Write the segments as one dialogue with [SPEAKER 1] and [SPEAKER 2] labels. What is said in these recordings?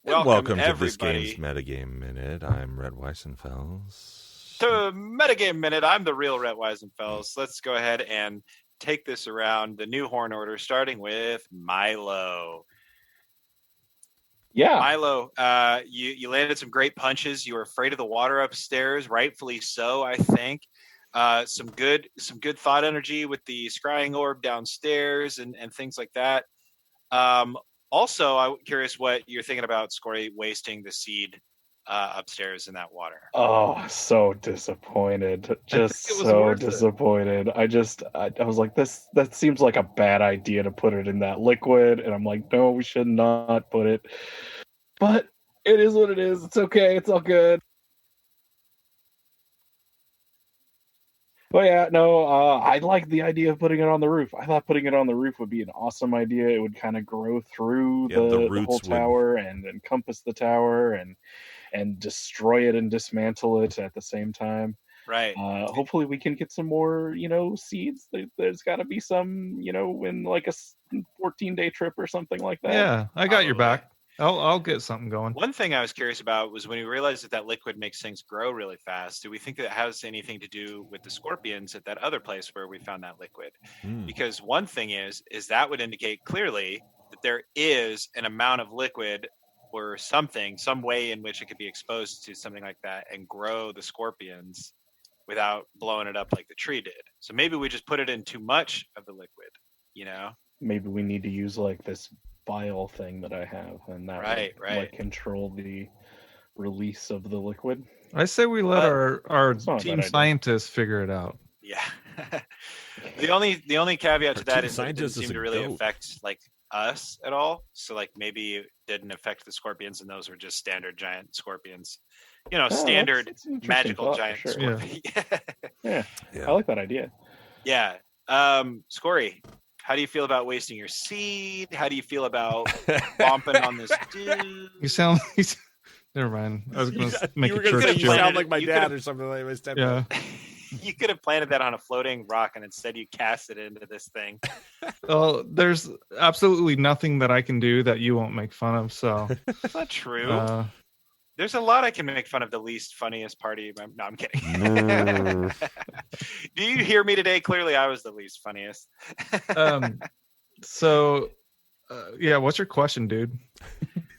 [SPEAKER 1] Welcome to this game's Metagame Minute. I'm Red Weissenfels.
[SPEAKER 2] To Metagame Minute, I'm the real Red Weissenfels. Let's go ahead and take this around the new horn order, starting with Milo.
[SPEAKER 3] Yeah.
[SPEAKER 2] Milo, you landed some great punches. You were afraid of the water upstairs, rightfully so, I think. Some good thought energy with the scrying orb downstairs and things like that. Also, I'm curious what you're thinking about Scory wasting the seed upstairs in that water.
[SPEAKER 3] Oh, so disappointed. Just so disappointed. I was like, that seems like a bad idea to put it in that liquid. And I'm like, no, we should not put it. But it is what it is. It's okay. It's all good. But yeah, no, I like the idea of putting it on the roof. I thought putting it on the roof would be an awesome idea. It would kind of grow through the whole tower and encompass the tower and destroy it and dismantle it at the same time.
[SPEAKER 2] Right.
[SPEAKER 3] Hopefully we can get some more, seeds. There's got to be some, in like a 14-day trip or something like that.
[SPEAKER 4] Yeah, I got your back. I'll get something going.
[SPEAKER 2] One thing I was curious about was when we realized that liquid makes things grow really fast. Do we think that it has anything to do with the scorpions at that other place where we found that liquid? Because one thing is that would indicate clearly that there is an amount of liquid or something, some way in which it could be exposed to something like that and grow the scorpions without blowing it up like the tree did. So maybe we just put it in too much of the liquid, Maybe
[SPEAKER 3] we need to use like this vial thing that I have, and that would like control the release of the liquid.
[SPEAKER 4] I say we let our team scientists figure it out.
[SPEAKER 2] Yeah. The only caveat to that is it didn't seem to really affect like us at all. So like maybe it didn't affect the scorpions, and those were just standard giant scorpions. Standard that's magical giant scorpion.
[SPEAKER 3] Yeah. I like that idea.
[SPEAKER 2] Yeah. Scory, how do you feel about wasting your seed? How do you feel about bomping on this dude?
[SPEAKER 4] You sound. Never mind. I was going to make a church joke.
[SPEAKER 1] You sound like my dad or something like that.
[SPEAKER 4] Yeah.
[SPEAKER 2] You could have planted that on a floating rock, and instead you cast it into this thing.
[SPEAKER 4] Well, there's absolutely nothing that I can do that you won't make fun of. So
[SPEAKER 2] that's not true. There's a lot I can make fun of the least funniest party. No, I'm kidding. Do you hear me today? Clearly, I was the least funniest.
[SPEAKER 4] What's your question, dude?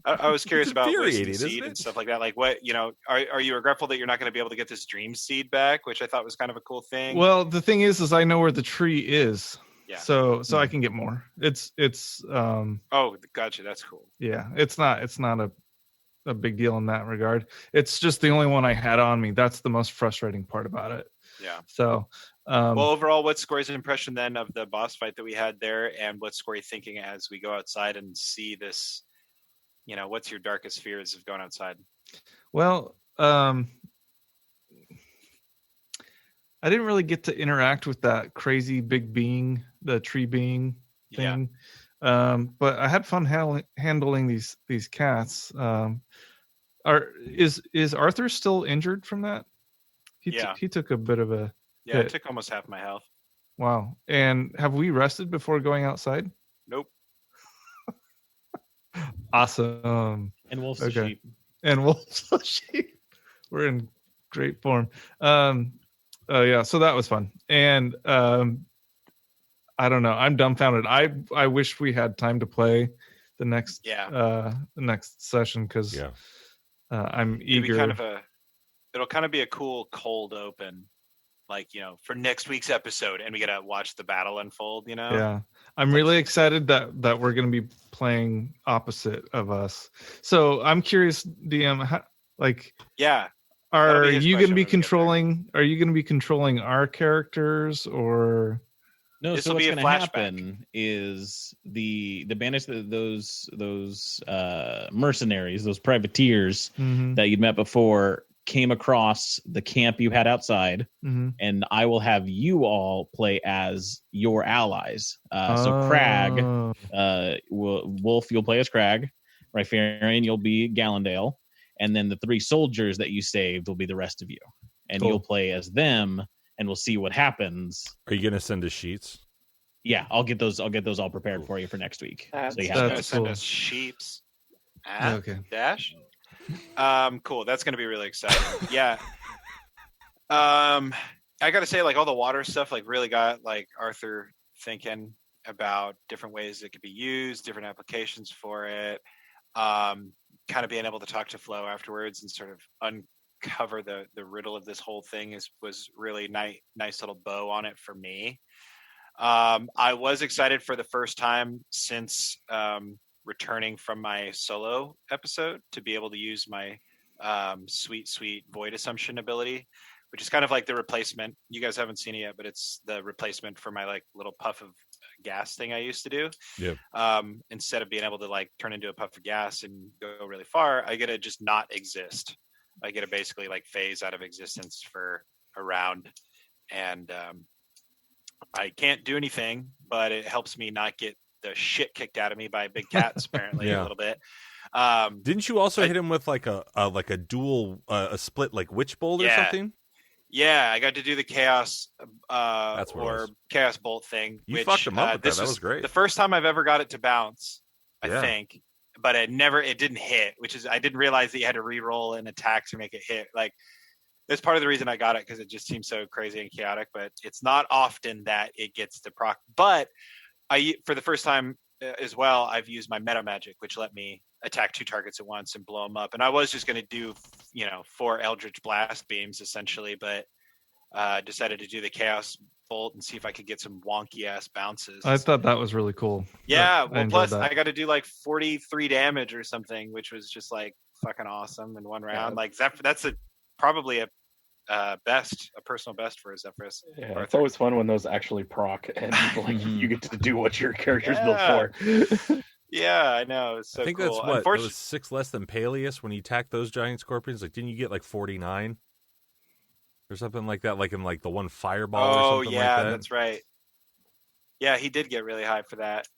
[SPEAKER 2] I was curious about wasting seed and stuff like that. Like, what, are you regretful that you're not going to be able to get this dream seed back, which I thought was kind of a cool thing?
[SPEAKER 4] Well, the thing is I know where the tree is. Yeah. So I can get more. It's.
[SPEAKER 2] Oh, gotcha. That's cool.
[SPEAKER 4] Yeah, it's not a big deal in that regard. It's just the only one I had on me. That's the most frustrating part about it.
[SPEAKER 2] Yeah.
[SPEAKER 4] So,
[SPEAKER 2] well, overall, what's Scory's impression then of the boss fight that we had there, and what's Scory thinking as we go outside and see this? What's your darkest fears of going outside?
[SPEAKER 4] Well, I didn't really get to interact with that crazy big being, the tree being thing. Yeah. But I had fun handling these cats. Is Arthur still injured from that? He took a bit of a hit.
[SPEAKER 2] I took almost half my health.
[SPEAKER 4] Wow. And have we rested before going outside?
[SPEAKER 2] Nope.
[SPEAKER 4] Awesome.
[SPEAKER 5] And wolves and sheep.
[SPEAKER 4] And wolves and sheep. We're in great form. So that was fun. And I don't know. I'm dumbfounded. I wish we had time to play the next session because I'm eager.
[SPEAKER 2] It'll kind of be a cool cold open, like for next week's episode, and we gotta watch the battle unfold.
[SPEAKER 4] Yeah, I'm really excited that we're gonna be playing opposite of us. So I'm curious, DM, are you gonna be controlling? Are you gonna be controlling our characters or?
[SPEAKER 5] No, so what's going to happen is the bandits, those mercenaries, those privateers that you'd met before came across the camp you had outside, and I will have you all play as your allies. So Crag, Wolf, you'll play as Crag. Rifarian, you'll be Gallendale. And then the 3 soldiers that you saved will be the rest of you. And you'll play as them. And we'll see what happens.
[SPEAKER 1] Are you going to send us sheets?
[SPEAKER 5] Yeah, I'll get those all prepared for you for next week.
[SPEAKER 2] So you have to send us sheets.
[SPEAKER 4] Okay.
[SPEAKER 2] Dash. Cool. That's gonna be really exciting. Yeah. I gotta say, like all the water stuff, like really got like Arthur thinking about different ways it could be used, different applications for it. Kind of being able to talk to Flo afterwards and sort of uncover the riddle of this whole thing was really nice little bow on it for me. I was excited for the first time since returning from my solo episode to be able to use my sweet void assumption ability, which is kind of like the replacement. You guys haven't seen it yet, but it's the replacement for my like little puff of gas thing I used to do.
[SPEAKER 1] Yeah.
[SPEAKER 2] Instead of being able to like turn into a puff of gas and go really far, I get to just not exist. I get to basically like phase out of existence for a round, and I can't do anything, but it helps me not get the shit kicked out of me by big cats. Apparently, a little bit.
[SPEAKER 1] Didn't you also hit him with like a dual a split like witch bolt or something?
[SPEAKER 2] Yeah, I got to do the chaos or chaos bolt thing.
[SPEAKER 1] You fucked him up with that. That was great.
[SPEAKER 2] The first time I've ever got it to bounce, I think, but it didn't hit, which is I didn't realize that you had to re-roll an attack to make it hit. Like that's part of the reason I got it, because it just seems so crazy and chaotic. But it's not often that it gets to proc. But for the first time as well, I've used my meta magic, which let me attack 2 targets at once and blow them up. And I was just going to do 4 Eldritch Blast beams essentially, but decided to do the Chaos Bolt and see if I could get some wonky ass bounces.
[SPEAKER 4] I thought that was really cool.
[SPEAKER 2] Yeah, well, plus I got to do like 43 damage or something, which was just like fucking awesome in one round. Like that's probably a personal best for a Zephyrus.
[SPEAKER 3] Yeah, it's always fun when those actually proc and like you get to do what your character's built for.
[SPEAKER 2] Yeah, I know. It's so
[SPEAKER 1] I think
[SPEAKER 2] cool.
[SPEAKER 1] that's what it was 6 less than Peleus when you attacked those giant scorpions. Like, didn't you get like 49 or something like that? Like in like the one fireball or something like that.
[SPEAKER 2] That's right. Yeah, he did get really high for that.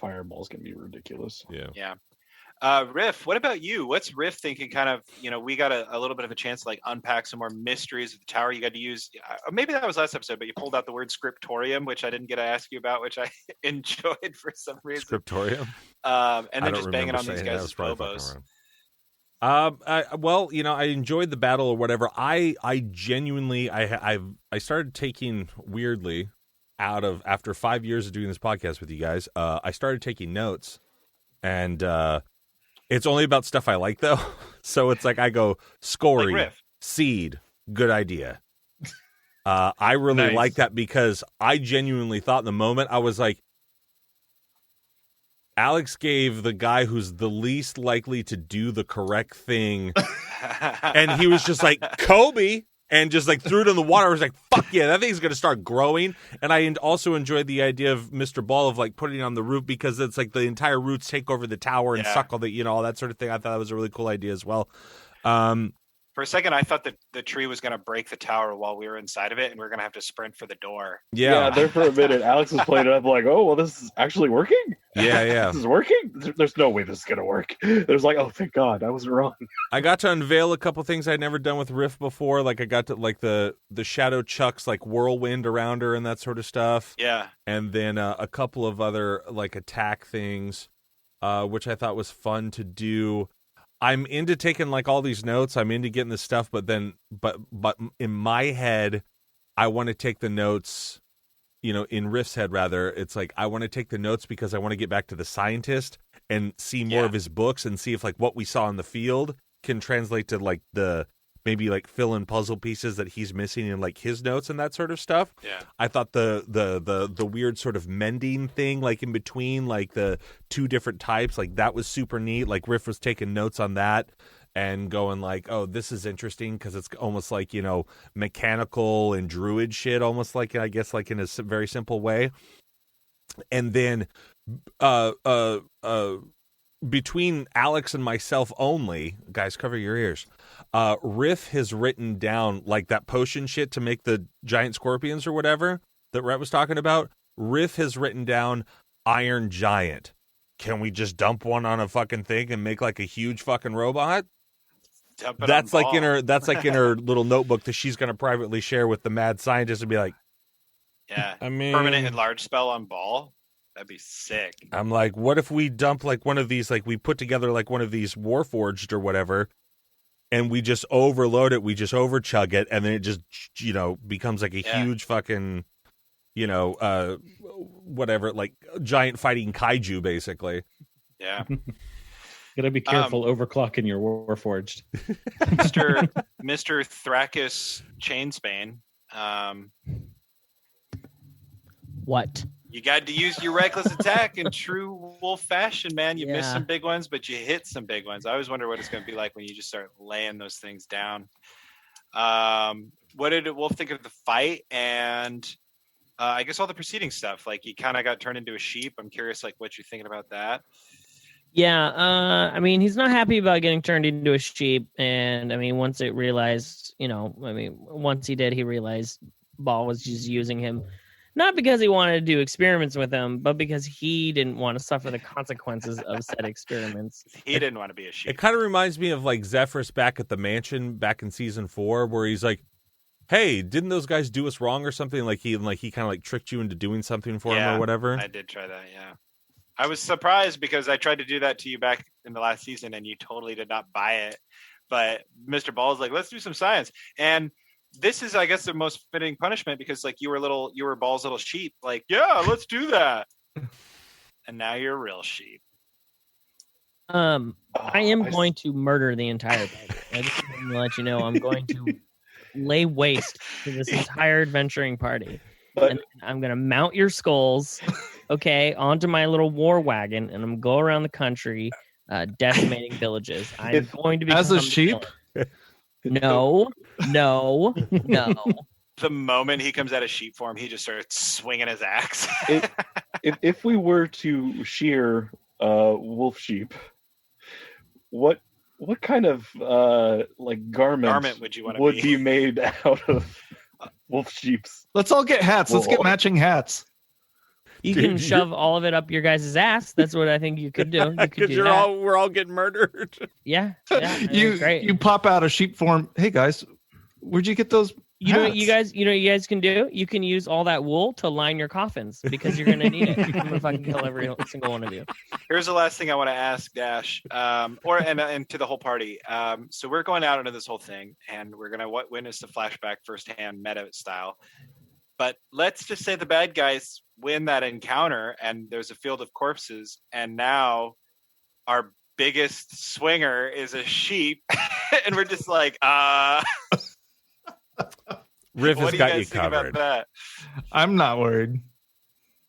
[SPEAKER 3] Fireballs can be ridiculous.
[SPEAKER 2] Yeah. Riff, what about you? What's Riff thinking? Kind of, we got a little bit of a chance to like unpack some more mysteries of the tower. You got to use, maybe that was last episode, but you pulled out the word scriptorium, which I didn't get to ask you about, which I enjoyed for some reason.
[SPEAKER 1] Scriptorium?
[SPEAKER 2] And then just banging on these guys' bobos.
[SPEAKER 1] I enjoyed the battle or whatever. I genuinely, I started taking weirdly after 5 years of doing this podcast with you guys, I started taking notes, and it's only about stuff I like, though. So it's like I go, Scory,
[SPEAKER 2] like
[SPEAKER 1] Seed, good idea. I really like that because I genuinely thought in the moment, I was like, Alex gave the guy who's the least likely to do the correct thing. And he was just like, Kobe. And just like threw it in the water. I was like, fuck yeah, that thing's going to start growing. And I also enjoyed the idea of Mr. Ball of like putting it on the roof, because it's like the entire roots take over the tower and suck all the, all that sort of thing. I thought that was a really cool idea as well.
[SPEAKER 2] For a second, I thought that the tree was going to break the tower while we were inside of it, and we are going to have to sprint for the door.
[SPEAKER 3] Yeah, there for a minute, Alex was playing it up like, oh, well, this is actually working?
[SPEAKER 1] Yeah.
[SPEAKER 3] This is working? There's no way this is going to work. There's like, oh, thank God, I was wrong.
[SPEAKER 1] I got to unveil a couple things I'd never done with Riff before. Like I got to like the Shadow Chucks, like whirlwind around her and that sort of stuff.
[SPEAKER 2] Yeah.
[SPEAKER 1] And then a couple of other like attack things, which I thought was fun to do. I'm into taking like all these notes. I'm into getting this stuff, but in my head, I want to take the notes, in Riff's head rather. It's like I want to take the notes because I want to get back to the scientist and see more of his books and see if like what we saw in the field can translate to like maybe like fill in puzzle pieces that he's missing in like his notes and that sort of stuff.
[SPEAKER 2] Yeah.
[SPEAKER 1] I thought the weird sort of mending thing, like in between like the 2 different types, like that was super neat. Like Riff was taking notes on that and going like, oh, this is interesting because it's almost like, mechanical and druid shit, almost like, I guess, like in a very simple way. And then between Alex and myself only, guys, cover your ears. Riff has written down like that potion shit to make the giant scorpions or whatever that Rhett was talking about. Riff has written down Iron Giant. Can we just dump one on a fucking thing and make like a huge fucking robot? That's like in her little notebook that she's going to privately share with the mad scientist and be like,
[SPEAKER 2] yeah,
[SPEAKER 1] I mean,
[SPEAKER 2] permanent enlarge spell on Ball. That'd be sick.
[SPEAKER 1] I'm like, what if we dump like one of these, like we put together like one of these Warforged or whatever, and we just overload it, we just overchug it, and then it just, becomes like a huge fucking, whatever, like giant fighting kaiju, basically.
[SPEAKER 2] Yeah.
[SPEAKER 5] Gotta be careful overclocking your Warforged.
[SPEAKER 2] Mr. Thrakus Chainsbane.
[SPEAKER 6] What?
[SPEAKER 2] You got to use your reckless attack in true wolf fashion, man. You missed some big ones, but you hit some big ones. I always wonder what it's going to be like when you just start laying those things down. What did Wolf think of the fight? And I guess all the preceding stuff. Like, he kind of got turned into a sheep. I'm curious, like, what you're thinking about that.
[SPEAKER 6] Yeah, I mean, he's not happy about getting turned into a sheep. And, I mean, once he did, he realized Ball was just using him. Not because he wanted to do experiments with him, but because he didn't want to suffer the consequences of said experiments.
[SPEAKER 2] He didn't want to be a sheep.
[SPEAKER 1] It kind of reminds me of like Zephyrus back at the mansion back in season 4, where he's like, "Hey, didn't those guys do us wrong or something?" Like he kind of like tricked you into doing something for him or whatever.
[SPEAKER 2] I did try that. Yeah, I was surprised because I tried to do that to you back in the last season, and you totally did not buy it. But Mr. Ball's like, "Let's do some science," and this is, I guess, the most fitting punishment because, like, you were Ball's little sheep. Like, yeah, let's do that. And now you're a real sheep.
[SPEAKER 6] I am going to murder the entire party. I just want to let you know I'm going to lay waste to this entire adventuring party. And I'm going to mount your skulls, onto my little war wagon, and I'm going to go around the country decimating villages. I'm going to be
[SPEAKER 4] as a sheep.
[SPEAKER 6] No.
[SPEAKER 2] The moment he comes out of sheep form, he just starts swinging his axe.
[SPEAKER 3] If we were to shear wolf sheep, what kind of garment
[SPEAKER 2] would you want
[SPEAKER 3] to be made out of wolf sheep's?
[SPEAKER 4] Let's all get hats. Let's get matching hats.
[SPEAKER 6] You can shove all of it up your guys' ass. That's what I think you could do.
[SPEAKER 1] Because we're all getting murdered.
[SPEAKER 6] Yeah. Great.
[SPEAKER 4] You pop out a sheep form. Hey guys, where'd you get those?
[SPEAKER 6] You know what you guys can do? You can use all that wool to line your coffins because you're gonna need it. I'm gonna fucking kill every single one of you.
[SPEAKER 2] Here's the last thing I want to ask Dash, and to the whole party. So we're going out into this whole thing, and we're gonna witness the flashback firsthand, meta style. But let's just say the bad guys win that encounter, and there's a field of corpses, and now our biggest swinger is a sheep, and we're just like,
[SPEAKER 1] Riff has got you
[SPEAKER 2] think
[SPEAKER 1] covered.
[SPEAKER 2] about that?
[SPEAKER 4] I'm not worried.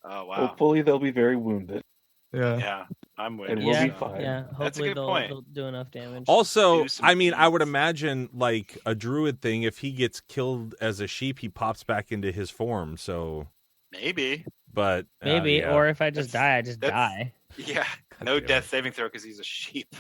[SPEAKER 2] Oh wow!
[SPEAKER 3] Hopefully they'll be very wounded.
[SPEAKER 2] Yeah, I'm with.
[SPEAKER 3] And we'll be fine.
[SPEAKER 6] Yeah,
[SPEAKER 2] That's a
[SPEAKER 6] hopefully
[SPEAKER 2] good point.
[SPEAKER 6] they'll do enough damage.
[SPEAKER 1] Also, I mean, I would imagine like a druid thing. If he gets killed as a sheep, he pops back into his form. So
[SPEAKER 2] maybe,
[SPEAKER 1] but
[SPEAKER 6] or if I just die, I just die.
[SPEAKER 2] Yeah, no death saving throw because he's a sheep.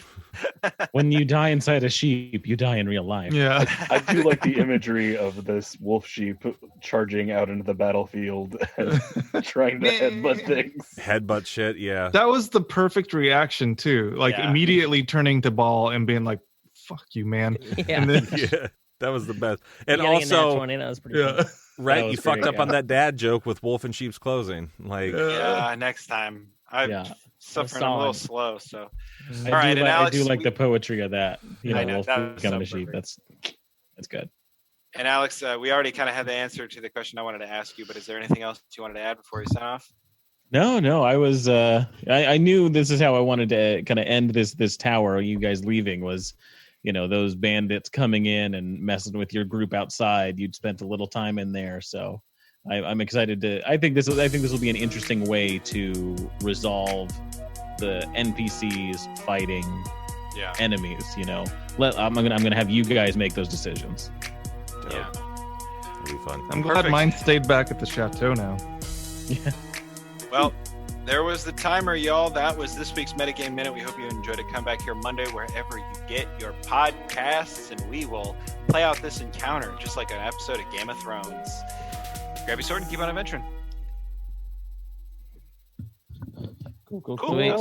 [SPEAKER 5] When you die inside a sheep, you die in real life.
[SPEAKER 4] Yeah,
[SPEAKER 3] I do like the imagery of this wolf sheep charging out into the battlefield and trying to headbutt things.
[SPEAKER 1] Headbutt shit, yeah.
[SPEAKER 4] That was the perfect reaction too. Like immediately turning to Ball and being like, "Fuck you, man!"
[SPEAKER 6] Yeah,
[SPEAKER 4] and then,
[SPEAKER 1] that was the best. And
[SPEAKER 6] also,
[SPEAKER 1] also,
[SPEAKER 6] 20, that was pretty fun.
[SPEAKER 1] Right, you fucked up on that dad joke with wolf and sheep's closing. Like,
[SPEAKER 2] next time. I'm suffering a little slow, so.
[SPEAKER 5] I
[SPEAKER 2] All right,
[SPEAKER 5] do
[SPEAKER 2] and Alex,
[SPEAKER 5] I do like the poetry of that.
[SPEAKER 2] I know,
[SPEAKER 5] wolf
[SPEAKER 2] that was
[SPEAKER 5] becoming
[SPEAKER 2] so
[SPEAKER 5] a sheep.
[SPEAKER 2] perfect.
[SPEAKER 5] That's good.
[SPEAKER 2] And Alex, we already kind of had the answer to the question I wanted to ask you, but is there anything else you wanted to add before we sign off?
[SPEAKER 5] No, I was I knew this is how I wanted to kind of end this tower. You guys leaving was, those bandits coming in and messing with your group outside. You'd spent a little time in there, so I'm excited to. I think this will be an interesting way to resolve the NPCs fighting enemies. I'm gonna have you guys make those decisions.
[SPEAKER 2] Yeah,
[SPEAKER 1] it'll be fun.
[SPEAKER 4] I'm glad mine stayed back at the chateau now.
[SPEAKER 5] Yeah.
[SPEAKER 2] Well, there was the timer, y'all. That was this week's Metagame Minute. We hope you enjoyed it. Come back here Monday, wherever you get your podcasts, and we will play out this encounter just like an episode of Game of Thrones. Grab your sword and keep on adventuring.
[SPEAKER 6] Cool.